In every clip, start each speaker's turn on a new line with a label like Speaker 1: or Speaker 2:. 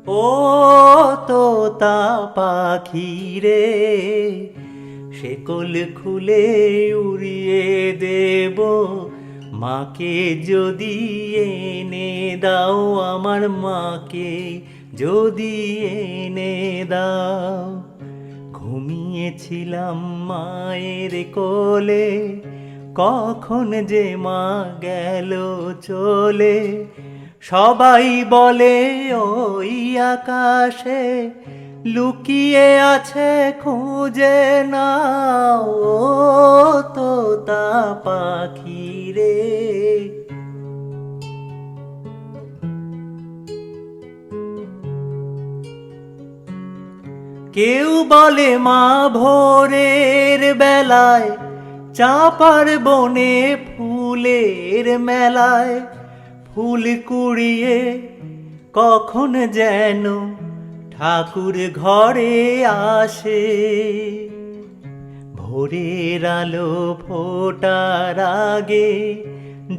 Speaker 1: ও তোতা পাখি রে, শেকল খুলে উড়িয়ে দেব, মাকে যদি এনে দাও, আমার মাকে যদি এনে দাও। ঘুমিয়েছিলাম মায়ের কোলে, কখন যে মা গেল চলে। সবাই বলে ওই আকাশে লুকিয়ে আছে, খুঁজে নাও ও তোতা পাখি রে। কেউ বলে মা ভোরের বেলায় চাঁপার বনে ফুলের মেলায় ফুল কুড়িয়ে কখন যেন ঠাকুর ঘরে আসে। ভোরের আলো ফোটার আগে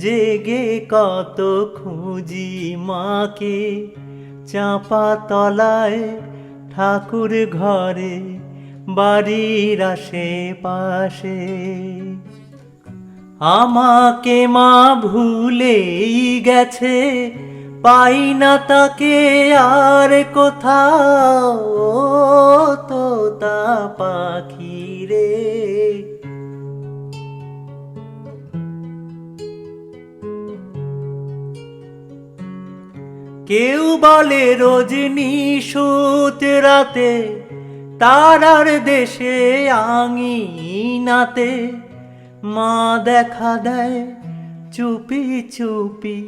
Speaker 1: জেগে কত খুঁজি মাকে, চাঁপা তলায় ঠাকুর ঘরে বাড়ির আশেপাশে। আমাকে মা ভুলেই গেছে, পাই না তাকে আর কোথাও ও তোতা পাখি রে। কেউ বলে রজনী সুত রাতে তারার দেশে আঙিনাতে মা দেখা দেয় চুপি চুপি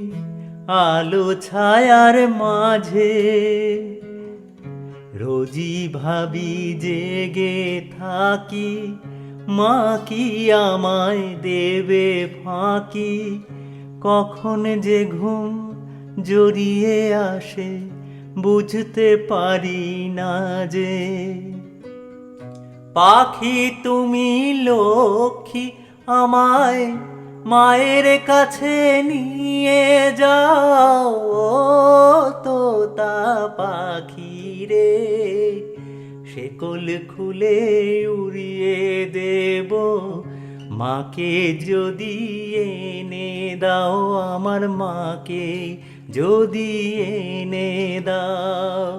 Speaker 1: আলো ছায়ার মাঝে। রোজি ভাবি জেগে থাকি, মা কি আমায় দেবে ফাঁকি, কখন যে ঘুম জড়িয়ে আসে বুঝতে পারি না যে। পাখি তুমি লক্ষ্মী, আমায় মায়ের কাছে নিয়ে যাও ও তোতা পাখি রে। শেকল খুলে উড়িয়ে দেব, মাকে যদি এনে দাও, আমার মাকে যদি এনে দাও।